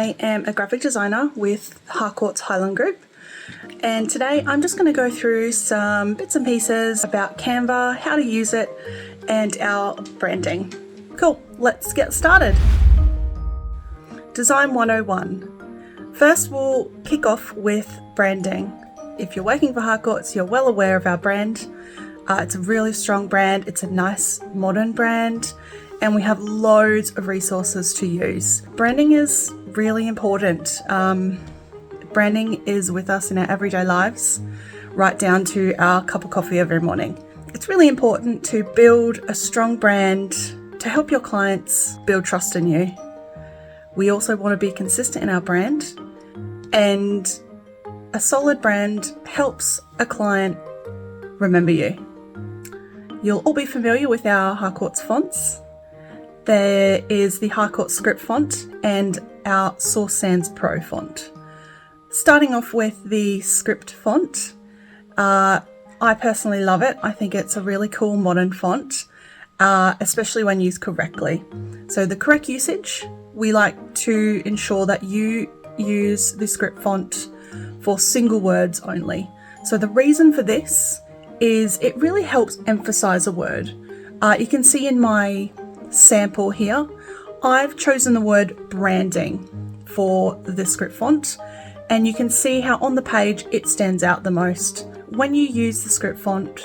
I am a graphic designer with Harcourts Highland Group, and today I'm just going to go through some bits and pieces about Canva, how to use it, and our branding. Cool, let's get started. Design 101. First, we'll kick off with branding. If you're working for Harcourts, you're well aware of our brand. It's a really strong brand, it's a nice modern brand, and we have loads of resources to use. Branding is really important. Branding is with us in our everyday lives, right down to our cup of coffee every morning. It's really important to build a strong brand to help your clients build trust in you. We also want to be consistent in our brand, and a solid brand helps a client remember you. You'll all be familiar with our Harcourts fonts. There is the Harcourts script font and our Source Sans Pro font. Starting off with the script font, I personally love it. I think it's a really cool modern font, especially when used correctly. So the correct usage, we like to ensure that you use the script font for single words only. So the reason for this is it really helps emphasize a word. You can see in my sample here, I've chosen the word branding for the script font, and you can see how on the page it stands out the most. When you use the script font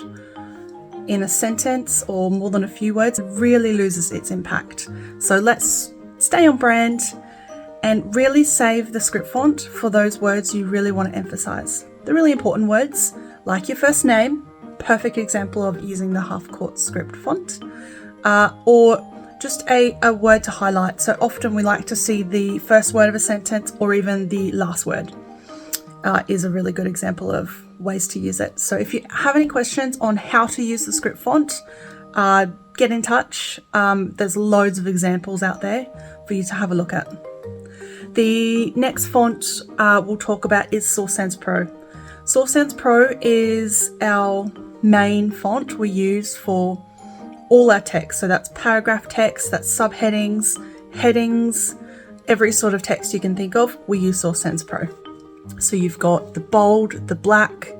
in a sentence or more than a few words, it really loses its impact. So let's stay on brand and really save the script font for those words you really want to emphasize. The really important words, like your first name, perfect example of using the Harcourts script font, or just a word to highlight. So often we like to see the first word of a sentence or even the last word is a really good example of ways to use it. So if you have any questions on how to use the script font, get in touch. There's loads of examples out there for you to have a look at. The next font we'll talk about is Source Sans Pro. Source Sans Pro is our main font we use for all our text. So that's paragraph text, that's subheadings, headings, every sort of text you can think of, we use Source Sans Pro. So you've got the bold, the black,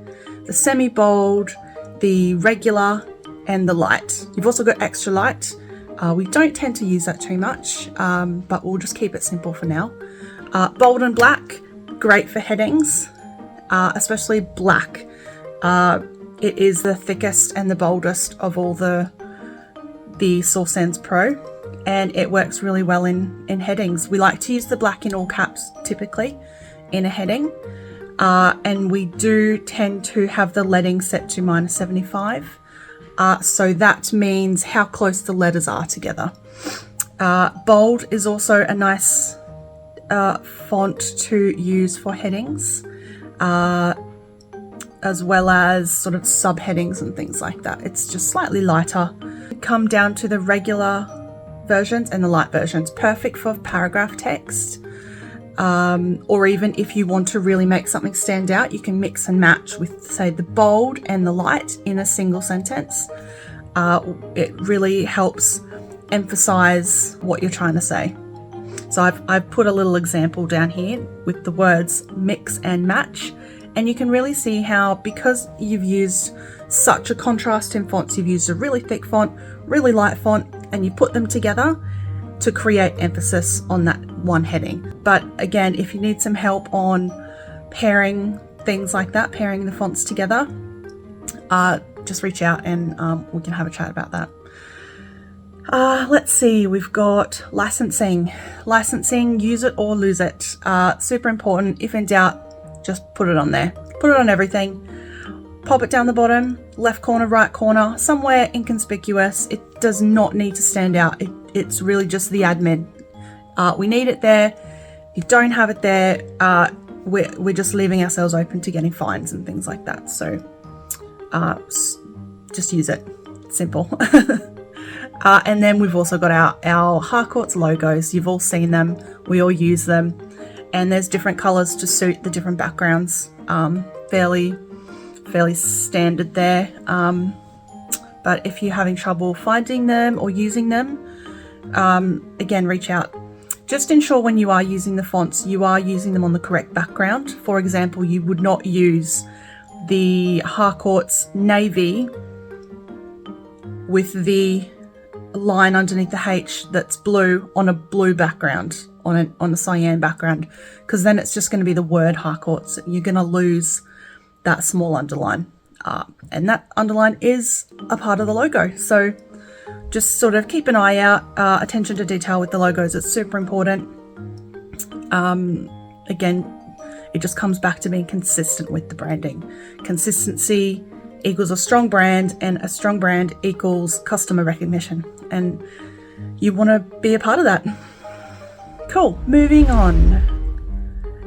the semi-bold, the regular, and the light. You've also got extra light. We don't tend to use that too much, but we'll just keep it simple for now. Bold and black, great for headings, especially black. It is the thickest and the boldest of all the Source Sans Pro, and it works really well in headings. We like to use the black in all caps typically in a heading, and we do tend to have the leading set to -75. So that means how close the letters are together. Bold is also a nice font to use for headings, as well as sort of subheadings and things like that. It's just slightly lighter. Come down to the regular versions and the light versions, perfect for paragraph text, or even if you want to really make something stand out, you can mix and match with, say, the bold and the light in a single sentence. It really helps emphasize what you're trying to say. So I've put a little example down here with the words mix and match, and you can really see how, because you've used such a contrast in fonts, you've used a really thick font, really light font, and you put them together to create emphasis on that one heading. But again, if you need some help on pairing things like that, pairing the fonts together, just reach out and we can have a chat about that. Let's see, we've got licensing. Licensing, use it or lose it. Super important. If in doubt, just put it on there. Put it on everything. Pop it down the bottom, left corner, right corner, somewhere inconspicuous. It does not need to stand out. It's really just the admin. We need it there. If you don't have it there, we're just leaving ourselves open to getting fines and things like that. So just use it. Simple. And then we've also got our Harcourts logos. You've all seen them. We all use them. And there's different colours to suit the different backgrounds. Fairly standard there. But if you're having trouble finding them or using them, again, reach out. Just ensure when you are using the fonts, you are using them on the correct background. For example, you would not use the Harcourts navy with the line underneath the H that's blue on a blue background, on a cyan background, because then it's just going to be the word Harcourts. You're going to lose that small underline. And that underline is a part of the logo. So just sort of keep an eye out, attention to detail with the logos. It's super important. Again, it just comes back to being consistent with the branding. Consistency equals a strong brand, and a strong brand equals customer recognition. And you want to be a part of that. Cool, moving on.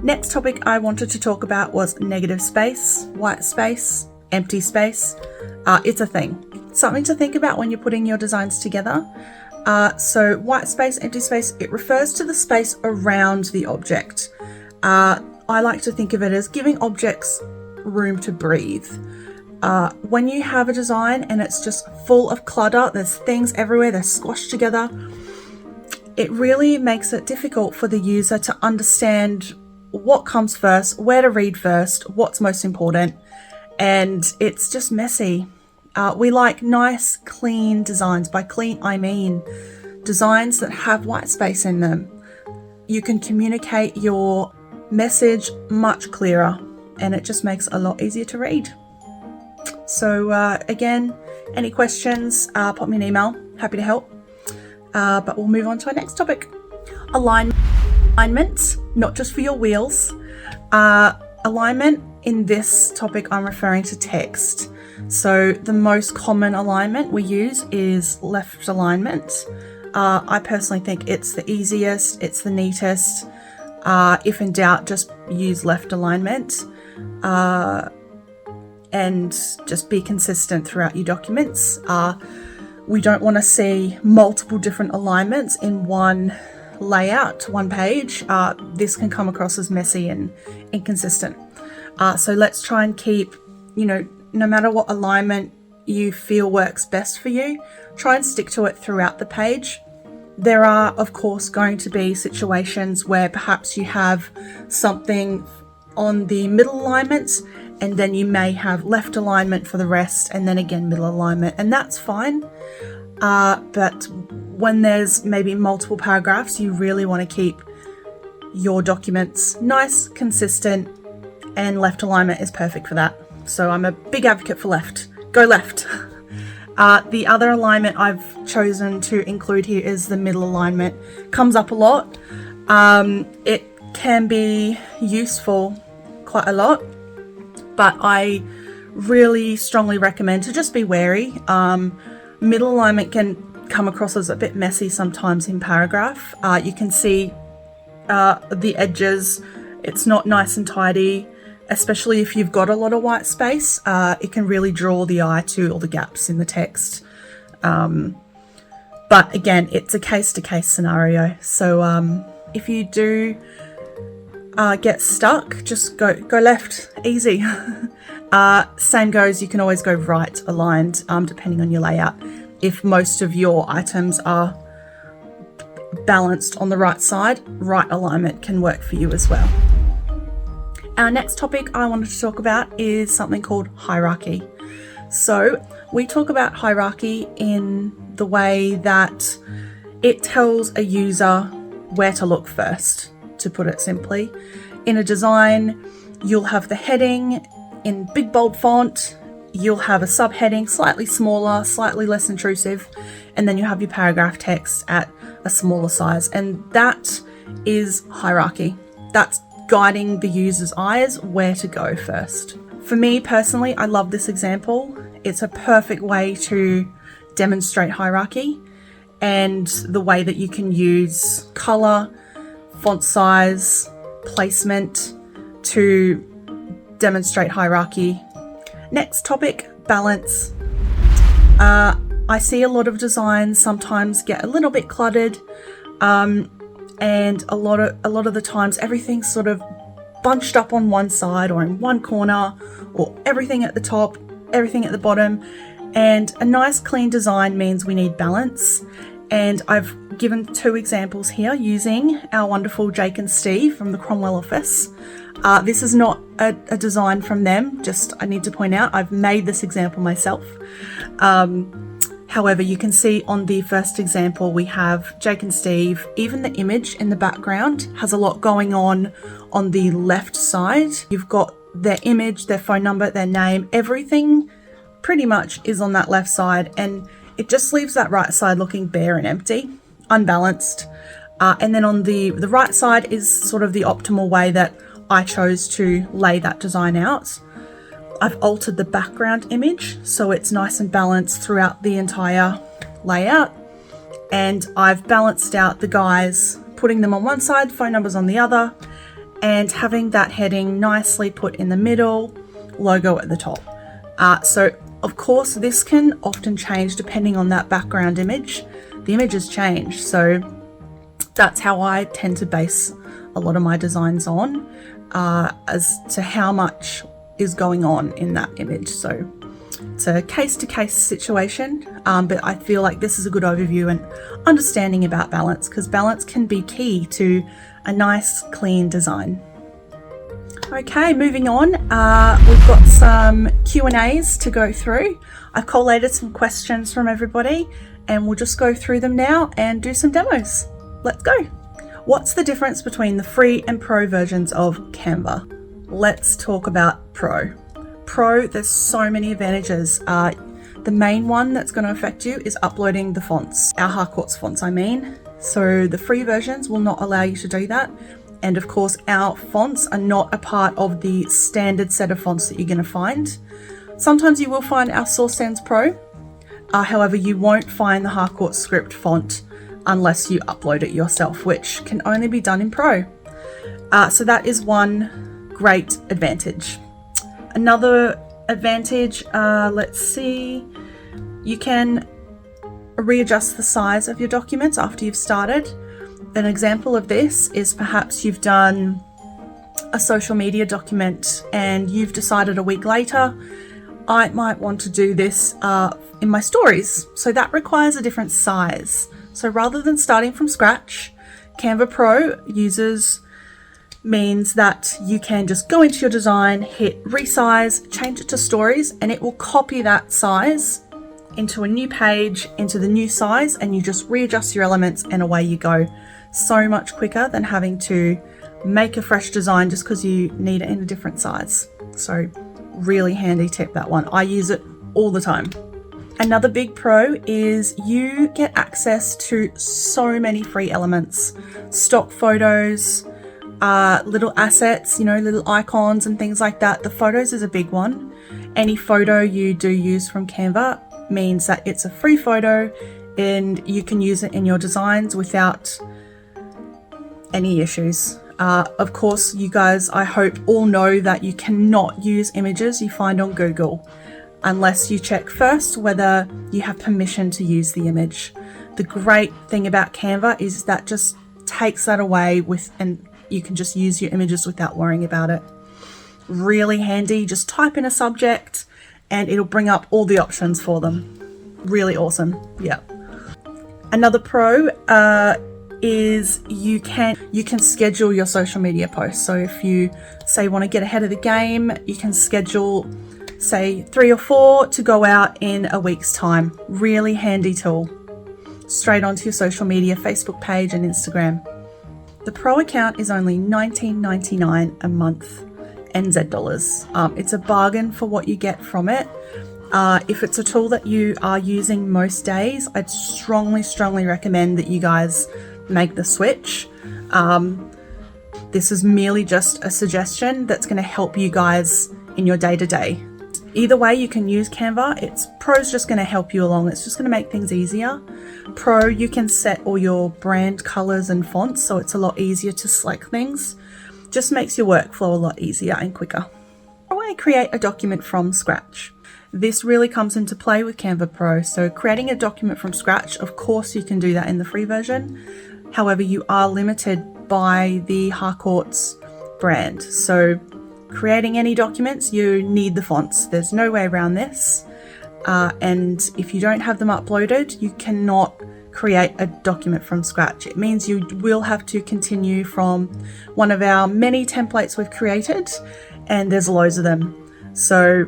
Next topic I wanted to talk about was negative space, white space, empty space. It's a thing. Something to think about when you're putting your designs together. So white space, empty space, it refers to the space around the object. I like to think of it as giving objects room to breathe. When you have a design and it's just full of clutter, there's things everywhere, they're squashed together, it really makes it difficult for the user to understand what comes first, where to read first, what's most important, and it's just messy. We like nice, clean designs. By clean, I mean designs that have white space in them. You can communicate your message much clearer, and it just makes it a lot easier to read. So again, any questions, pop me an email. Happy to help. But we'll move on to our next topic. Alignment, not just for your wheels. Alignment, in this topic, I'm referring to text. So the most common alignment we use is left alignment. I personally think it's the easiest, it's the neatest. If in doubt, just use left alignment. And just be consistent throughout your documents. We don't want to see multiple different alignments in one layout, one page. This can come across as messy and inconsistent. So let's try and keep, no matter what alignment you feel works best for you, try and stick to it throughout the page. There are, of course, going to be situations where perhaps you have something on the middle alignment, and then you may have left alignment for the rest, and then again middle alignment, and that's fine. But when there's maybe multiple paragraphs, you really want to keep your documents nice, consistent, and left alignment is perfect for that. So I'm a big advocate for left. Go left. The other alignment I've chosen to include here is the middle alignment. Comes up a lot. It can be useful quite a lot, but I really strongly recommend to just be wary. Middle alignment can come across as a bit messy sometimes in paragraph. You can see the edges. It's not nice and tidy, especially if you've got a lot of white space. It can really draw the eye to all the gaps in the text. But again, it's a case-to-case scenario. So if you do get stuck, just go left, easy. Same goes, you can always go right aligned, depending on your layout. If most of your items are balanced on the right side, right alignment can work for you as well. Our next topic I wanted to talk about is something called hierarchy. So we talk about hierarchy in the way that it tells a user where to look first, to put it simply. In a design, you'll have the heading in big bold font, you'll have a subheading slightly smaller, slightly less intrusive, and then you have your paragraph text at a smaller size. And that is hierarchy. That's guiding the user's eyes where to go first. For me personally, I love this example. It's a perfect way to demonstrate hierarchy and the way that you can use color, font size, placement to demonstrate hierarchy. Next topic, balance. I see a lot of designs sometimes get a little bit cluttered, and a lot of the times everything's sort of bunched up on one side or in one corner, or everything at the top, everything at the bottom. And a nice clean design means we need balance. And I've given 2 examples here using our wonderful Jake and Steve from the Cromwell office. This is not a design from them, just I need to point out I've made this example myself. However, you can see on the first example we have Jake and Steve. Even the image in the background has a lot going on the left side. You've got their image, their phone number, their name, everything pretty much is on that left side, and it just leaves that right side looking bare and empty, unbalanced. And then on the right side is sort of the optimal way that I chose to lay that design out. I've altered the background image so it's nice and balanced throughout the entire layout, and I've balanced out the guys, putting them on one side, phone numbers on the other, and having that heading nicely put in the middle, logo at the top. So of course this can often change depending on that background image. The images change, so that's how I tend to base a lot of my designs on, as to how much is going on in that image. So it's a case-to-case situation, but I feel like this is a good overview and understanding about balance, because balance can be key to a nice clean design. Okay, moving on, we've got some Q&As to go through. I've collated some questions from everybody and we'll just go through them now and do some demos. Let's go. What's the difference between the free and pro versions of Canva? Let's talk about Pro. Pro, there's so many advantages. The main one that's going to affect you is uploading the fonts, our Harcourts fonts, I mean. So the free versions will not allow you to do that. And of course, our fonts are not a part of the standard set of fonts that you're going to find. Sometimes you will find our Source Sans Pro. However, you won't find the Harcourts script font unless you upload it yourself, which can only be done in Pro. So that is one great advantage. Another advantage, let's see, you can readjust the size of your documents after you've started. An example of this is perhaps you've done a social media document and you've decided a week later, I might want to do this in my stories. So that requires a different size. So rather than starting from scratch, Canva Pro means that you can just go into your design, hit resize, change it to stories, and it will copy that size into a new page, into the new size, and you just readjust your elements and away you go. So much quicker than having to make a fresh design just because you need it in a different size. So really handy tip, that one. I use it all the time. Another big pro is you get access to so many free elements, stock photos, little assets, little icons and things like that. The photos is a big one. Any photo you do use from Canva means that it's a free photo and you can use it in your designs without any issues. Of course, you guys, I hope, all know that you cannot use images you find on Google unless you check first whether you have permission to use the image. The great thing about Canva is that just takes that away and you can just use your images without worrying about it. Really handy. Just type in a subject and it'll bring up all the options for them. Really awesome. Yeah. Another pro is you can schedule your social media posts. So if you say want to get ahead of the game, you can schedule say 3 or 4 to go out in a week's time. Really handy tool. Straight onto your social media, Facebook page and Instagram. The Pro account is only $19.99 a month NZ dollars. It's a bargain for what you get from it. If it's a tool that you are using most days, I'd strongly recommend that you guys make the switch. This is merely just a suggestion that's going to help you guys in your day-to-day. Either way, you can use Canva. Pro's just going to help you along. It's just going to make things easier. Pro, you can set all your brand colors and fonts, so it's a lot easier to select things. Just makes your workflow a lot easier and quicker. How do I create a document from scratch? This really comes into play with Canva Pro. So creating a document from scratch, of course you can do that in the free version. However, you are limited by the Harcourts brand. So creating any documents, you need the fonts. There's no way around this. And if you don't have them uploaded, you cannot create a document from scratch. It means you will have to continue from one of our many templates we've created, and there's loads of them. So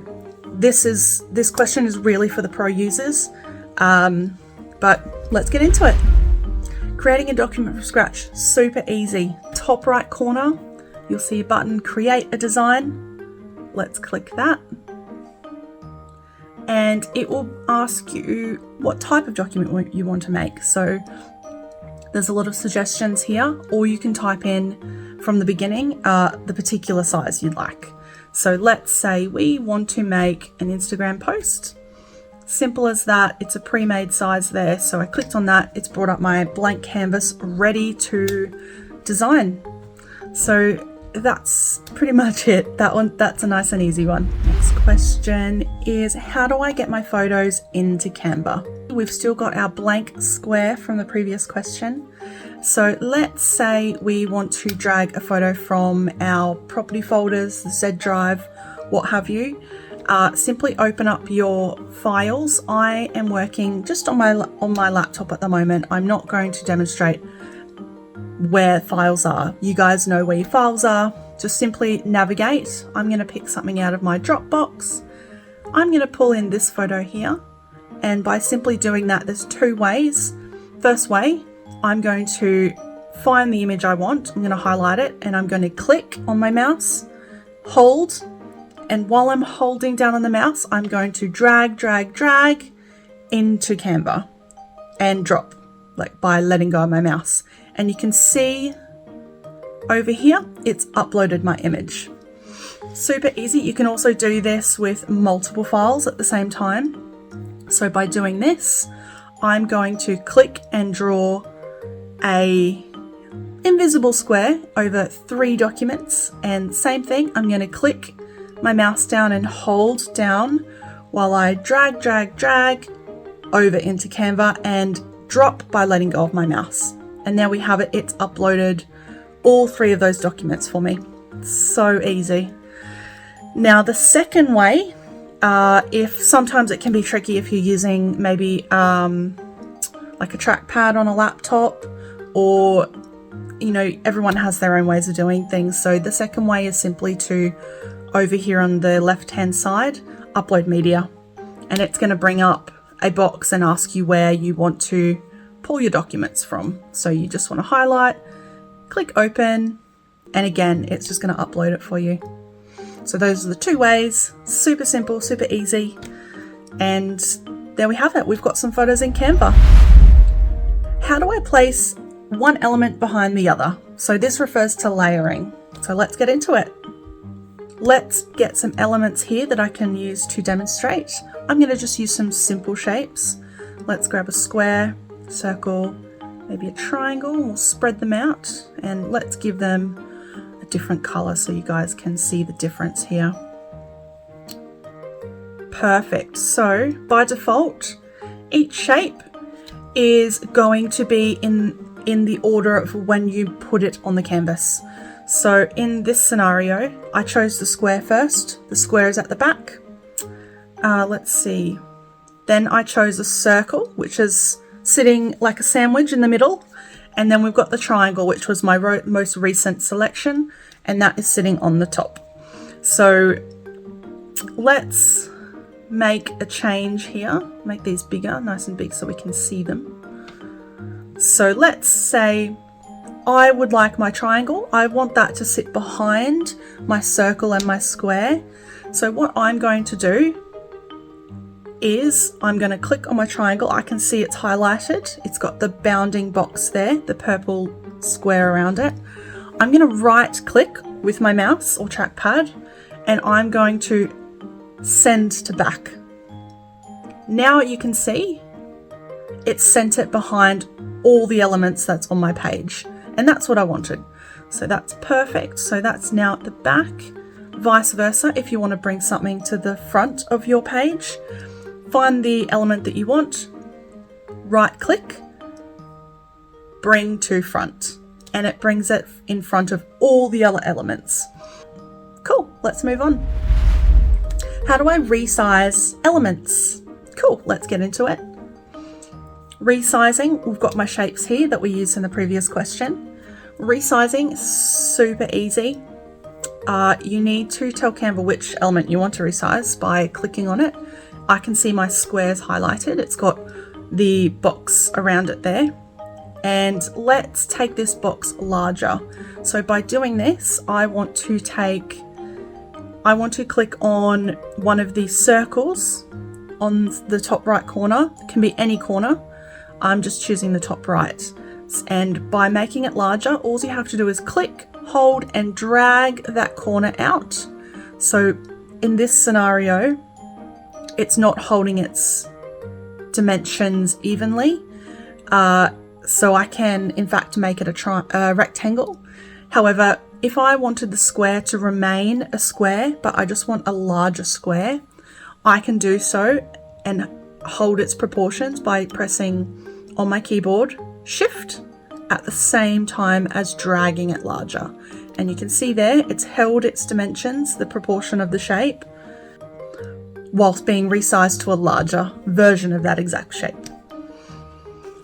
this question is really for the pro users, but let's get into it. Creating a document from scratch, super easy. Top right corner, you'll see a button, create a design. Let's click that. And it will ask you what type of document you want to make. So there's a lot of suggestions here, or you can type in from the beginning the particular size you'd like. So let's say we want to make an Instagram post. Simple as that. It's a pre-made size there. So I clicked on that. It's brought up my blank canvas ready to design. So that's pretty much it. That's a nice and easy one. Next question is, how do I get my photos into Canva? We've still got our blank square from the previous question. So let's say we want to drag a photo from our property folders, the Z drive, what have you. Simply open up your files. I am working just on my laptop at the moment. I'm not going to demonstrate where files are. You guys know where your files are. Just simply navigate. I'm going to pick something out of my Dropbox. I'm going to pull in this photo here, and by simply doing that, there's two ways. First way, I'm going to find the image I want. I'm going to highlight it, and I'm going to click on my mouse, hold, and while I'm holding down on the mouse, I'm going to drag into Canva and drop, like by letting go of my mouse. And you can see over here, it's uploaded my image. Super easy. You can also do this with multiple files at the same time. So by doing this, I'm going to click and draw a invisible square over 3 documents. And same thing, I'm going to click my mouse down and hold down while I drag over into Canva and drop by letting go of my mouse. And there we have it. It's uploaded all 3 of those documents for me. So easy. Now the second way, if sometimes it can be tricky if you're using maybe like a trackpad on a laptop, or everyone has their own ways of doing things. So the second way is simply to, over here on the left hand side, upload media, and it's going to bring up a box and ask you where you want to pull your documents from. So you just want to highlight, click open, and again, it's just going to upload it for you. So those are the 2 ways. Super simple, super easy. And there we have it. We've got some photos in Canva. How do I place one element behind the other? So this refers to layering. So let's get into it. Let's get some elements here that I can use to demonstrate. I'm going to just use some simple shapes. Let's grab a square, circle, maybe a triangle. We'll spread them out, and let's give them a different color so you guys can see the difference here. Perfect. So by default, each shape is going to be in the order of when you put it on the canvas. So in this scenario, I chose the square first. The square is at the back. Let's see. Then I chose a circle, which is sitting like a sandwich in the middle. And then we've got the triangle, which was my most recent selection, and that is sitting on the top. So let's make a change here. Make these bigger, nice and big, so we can see them. So let's say I would like my triangle. I want that to sit behind my circle and my square. So what I'm going to do is I'm going to click on my triangle. I can see it's highlighted. It's got the bounding box there, the purple square around it. I'm going to right click with my mouse or trackpad, and I'm going to send to back. Now you can see it's sent it behind all the elements that's on my page, and that's what I wanted. So that's perfect. So that's now at the back. Vice versa, if you want to bring something to the front of your page, find the element that you want, right click, bring to front, and it brings it in front of all the other elements. Cool, let's move on. How do I resize elements? Cool, let's get into it. Resizing, we've got my shapes here that we used in the previous question. Resizing, super easy. You need to tell Canva which element you want to resize by clicking on it. I can see my squares highlighted. It's got the box around it there. And let's take this box larger. So by doing this, I want to click on one of these circles on the top right corner. It can be any corner. I'm just choosing the top right. And by making it larger, all you have to do is click, hold, and drag that corner out. So in this scenario, it's not holding its dimensions evenly. So I can, in fact, make it a rectangle. However, if I wanted the square to remain a square, but I just want a larger square, I can do so and hold its proportions by pressing on my keyboard Shift at the same time as dragging it larger. And you can see there, it's held its dimensions, the proportion of the shape, whilst being resized to a larger version of that exact shape.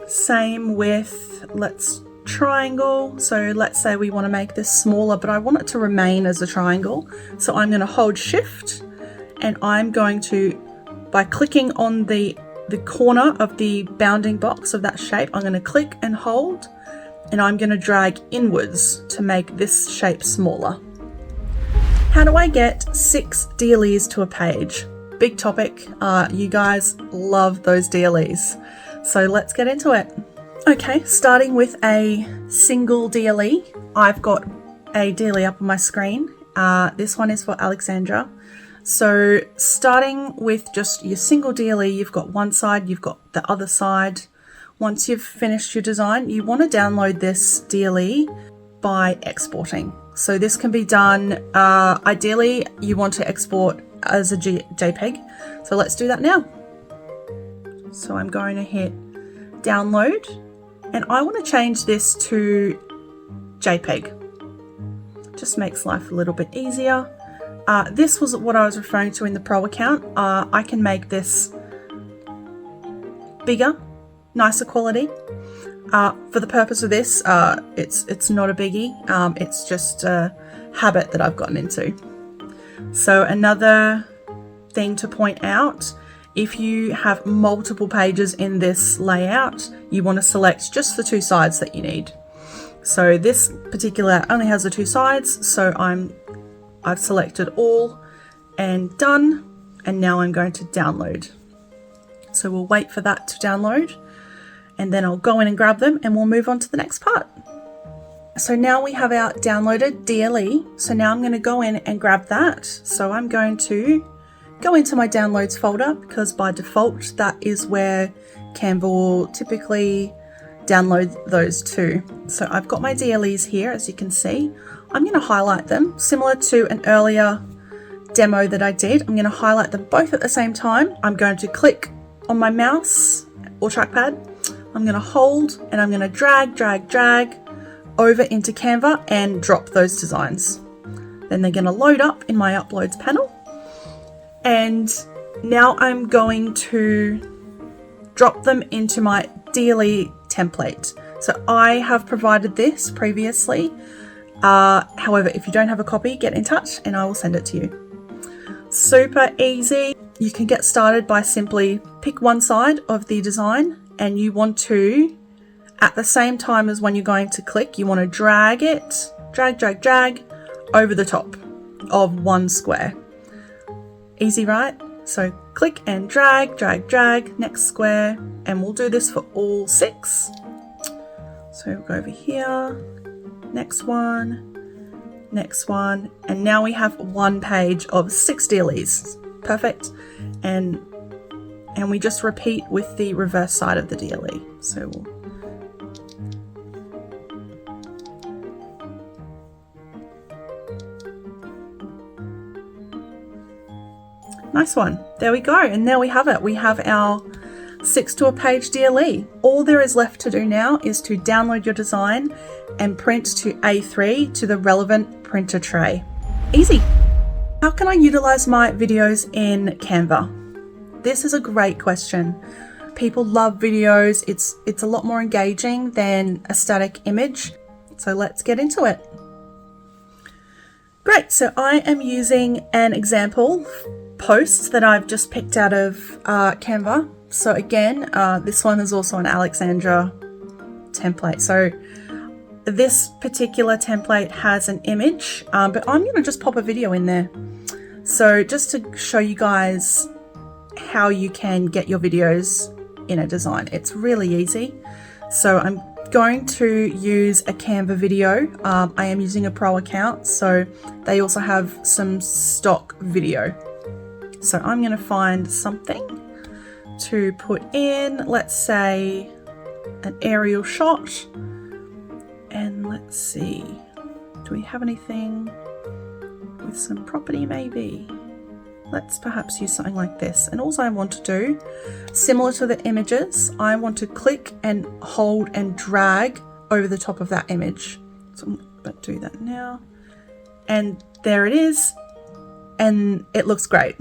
Same with, let's triangle. So let's say we want to make this smaller, but I want it to remain as a triangle. So I'm going to hold Shift, and I'm going to, by clicking on the corner of the bounding box of that shape, I'm going to click and hold, and I'm going to drag inwards to make this shape smaller. How do I get 6 DLEs to a page? Big topic. You guys love those DLEs. So let's get into it. Okay, starting with a single DLE. I've got a DLE up on my screen. This one is for Alexandra. So starting with just your single DLE, you've got one side, you've got the other side. Once you've finished your design, you want to download this DLE by exporting. So this can be done, ideally you want to export as a JPEG. So let's do that now. So I'm going to hit download, and I want to change this to JPEG. Just makes life a little bit easier. This was what I was referring to in the Pro account. I can make this bigger, nicer quality. For the purpose of this, it's not a biggie. It's just a habit that I've gotten into. So another thing to point out, if you have multiple pages in this layout, you want to select just the 2 sides that you need. So this particular only has the 2 sides, so I've selected all and done, and now I'm going to download. So we'll wait for that to download, and then I'll go in and grab them, and we'll move on to the next part. So now we have our downloaded DLE. So now I'm going to go in and grab that. So I'm going to go into my downloads folder, because by default that is where Canva will typically download those to. So I've got my DLEs here, as you can see. I'm going to highlight them similar to an earlier demo that I did. I'm going to highlight them both at the same time. I'm going to click on my mouse or trackpad. I'm going to hold, and I'm going to drag over into Canva and drop those designs. Then they're going to load up in my uploads panel. And now I'm going to drop them into my DLE template. So I have provided this previously. However, if you don't have a copy, get in touch and I will send it to you. Super easy. You can get started by simply pick one side of the design, and you want to, at the same time as when you're going to click, you want to drag it, drag over the top of one square. Easy, right? So click and drag, next square, and we'll do this for all 6. So we'll go over here, next one, and now we have one page of 6 DLEs. Perfect. And we just repeat with the reverse side of the DLE. So we'll nice one. There we go. And there we have it. We have our 6 to a page DLE. All there is left to do now is to download your design and print to A3 to the relevant printer tray. Easy. How can I utilize my videos in Canva? This is a great question. People love videos. It's a lot more engaging than a static image. So let's get into it. Great, so I am using an example post that I've just picked out of Canva. So again, this one is also an Alexandra template. So this particular template has an image, but I'm going to just pop a video in there. So just to show you guys how you can get your videos in a design. It's really easy. So I'm going to use a Canva video. I am using a pro account, so they also have some stock video. So I'm going to find something to put in, let's say an aerial shot. And let's see, do we have anything with some property maybe? Let's perhaps use something like this. And also I want to do, similar to the images, I want to click and hold and drag over the top of that image. So I'm going to do that now. And there it is. And it looks great.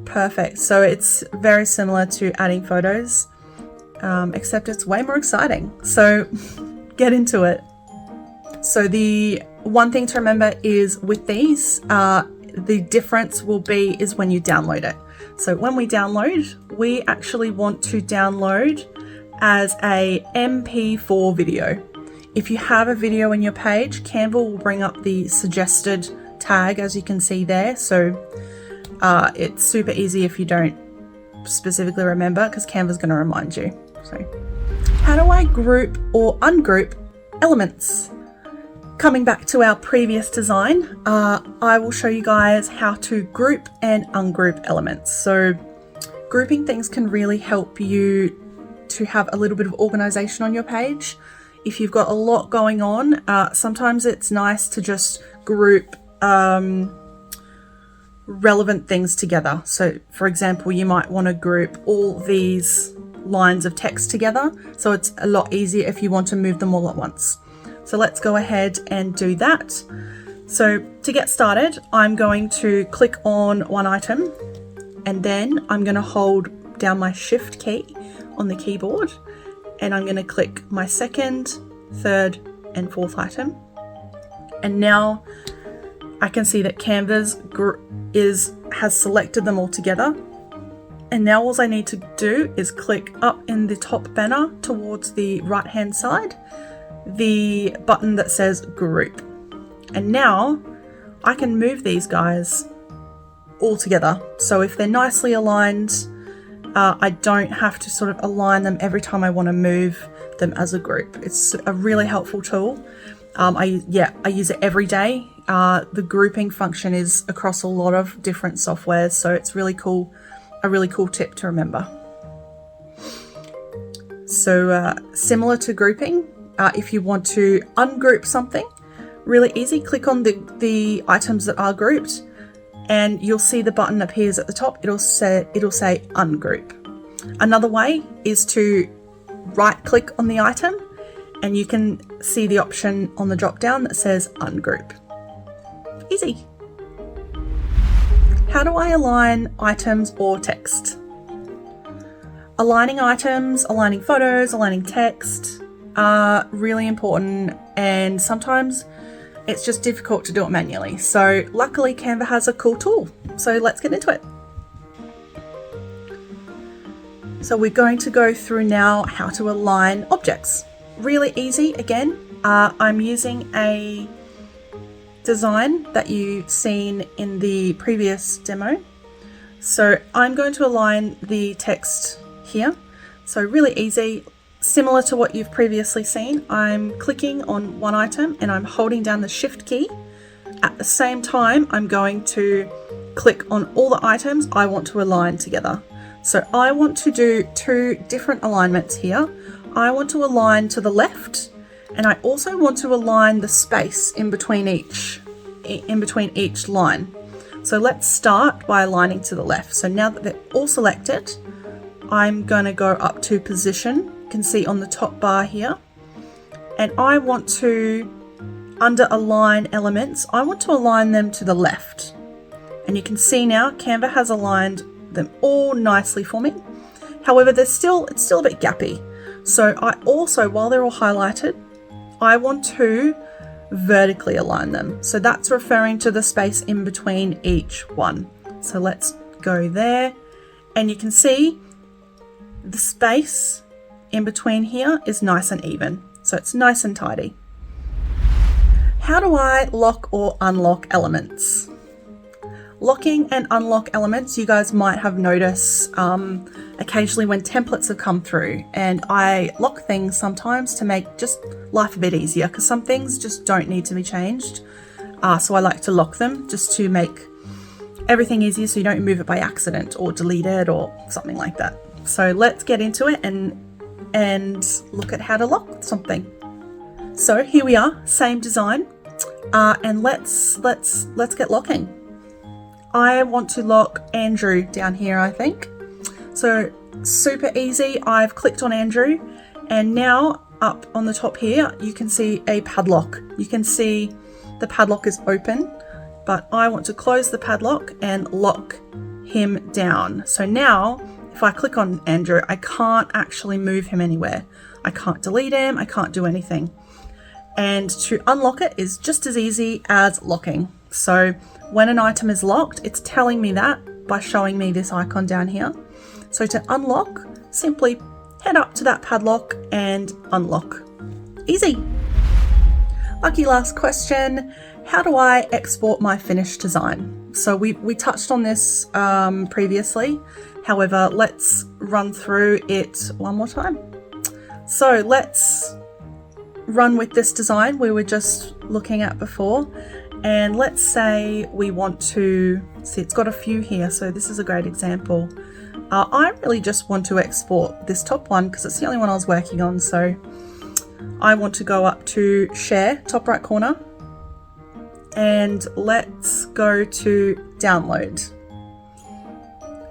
Perfect. So it's very similar to adding photos, except it's way more exciting. So get into it. So the one thing to remember is with these, the difference is when you download it. So when we download, we actually want to download as a MP4 video. If you have a video in your page, Canva will bring up the suggested tag, as you can see there. So it's super easy if you don't specifically remember, because Canva's going to remind you. So how do I group or ungroup elements? Coming back to our previous design, I will show you guys how to group and ungroup elements. So grouping things can really help you to have a little bit of organization on your page. If you've got a lot going on, sometimes it's nice to just group relevant things together. So for example, you might want to group all these lines of text together. So it's a lot easier if you want to move them all at once. So let's go ahead and do that. So to get started, I'm going to click on one item, and then I'm going to hold down my Shift key on the keyboard, and I'm going to click my second, third, and fourth item. And now I can see that Canva's has selected them all together. And now all I need to do is click up in the top banner towards the right hand side, the button that says group. And now I can move these guys all together. So if they're nicely aligned, I don't have to sort of align them every time I want to move them as a group. It's a really helpful tool. I use it every day. The grouping function is across a lot of different softwares, so it's really cool, a really cool tip to remember. So similar to grouping, if you want to ungroup something, really easy, click on the items that are grouped, and you'll see the button appears at the top. It'll say ungroup. Another way is to right click on the item, and you can see the option on the drop down that says ungroup. Easy. How do I align items or text? Aligning items, aligning photos, aligning text are really important, and sometimes it's just difficult to do it manually. So luckily Canva has a cool tool. So let's get into it. So we're going to go through now how to align objects. Really easy. Again, I'm using a design that you've seen in the previous demo. So I'm going to align the text here. So really easy, similar to what you've previously seen. I'm clicking on one item and I'm holding down the Shift key. At the same time, I'm going to click on all the items I want to align together. So I want to do two different alignments here. I want to align to the left, and I also want to align the space in between each line. So let's start by aligning to the left. So now that they're all selected, I'm going to go up to position. You can see on the top bar here, and I want to, under align elements, I want to align them to the left. And And you can see now Canva has aligned them all nicely for me. However, it's still a bit gappy. So I also, while they're all highlighted, I want to vertically align them. So that's referring to the space in between each one. So let's go there, and you can see the space in between here is nice and even. So it's nice and tidy. How do I lock or unlock elements? Locking and unlock elements, you guys might have noticed occasionally when templates have come through, and I lock things sometimes to make just life a bit easier, because some things just don't need to be changed. So I like to lock them just to make everything easier, so you don't move it by accident or delete it or something like that. So let's get into it and look at how to lock something. So here we are, same design, and let's get locking. I want to lock Andrew down here, I think. So super easy. I've clicked on Andrew, and now up on the top here, you can see a padlock. You can see the padlock is open, but I want to close the padlock and lock him down. So now if I click on Andrew, I can't actually move him anywhere. I can't delete him. I can't do anything. And to unlock it is just as easy as locking. So when an item is locked, it's telling me that by showing me this icon down here. So to unlock, simply head up to that padlock and unlock. Easy. Lucky last question. How do I export my finished design? So we touched on this previously. However, let's run through it one more time. So let's run with this design we were just looking at before. And let's say we want to, see it's got a few here, so this is a great example. I really just want to export this top one because it's the only one I was working on. So I want to go up to share, top right corner, and let's go to download.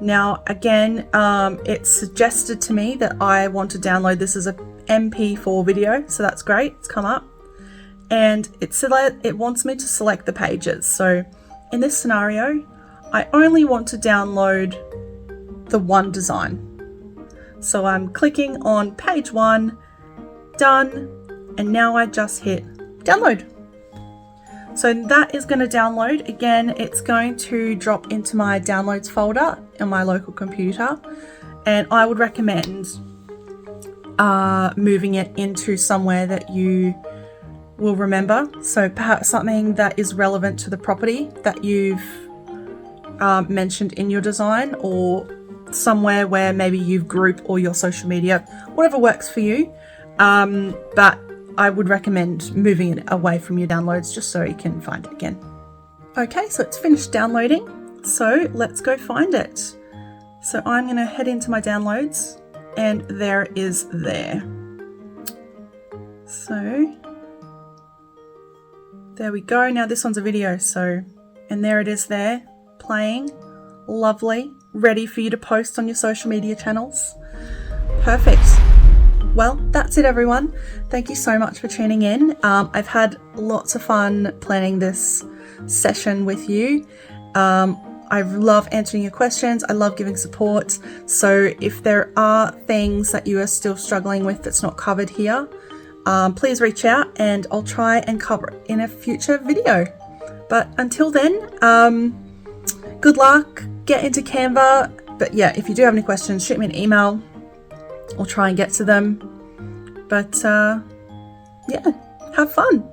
Now again, it's suggested to me that I want to download this as a MP4 video, so that's great, it's come up. And it wants me to select the pages. So in this scenario, I only want to download the one design. So I'm clicking on page 1, done, and now I just hit download. So that is going to download. Again, it's going to drop into my downloads folder in my local computer, and I would recommend moving it into somewhere that you will remember. So perhaps something that is relevant to the property that you've mentioned in your design, or somewhere where maybe you've grouped all your social media, whatever works for you. But I would recommend moving it away from your downloads just so you can find it again. Okay, so it's finished downloading. So let's go find it. So I'm going to head into my downloads, and there it is there. So there we go. Now this one's a video, so, and there it is there, playing, lovely, ready for you to post on your social media channels. Perfect. Well, that's it everyone. Thank you so much for tuning in. I've had lots of fun planning this session with you. I love answering your questions. I love giving support. So if there are things that you are still struggling with that's not covered here, please reach out and I'll try and cover it in a future video. But until then, good luck, get into Canva. But yeah, if you do have any questions, shoot me an email. I'll try and get to them. But yeah, have fun.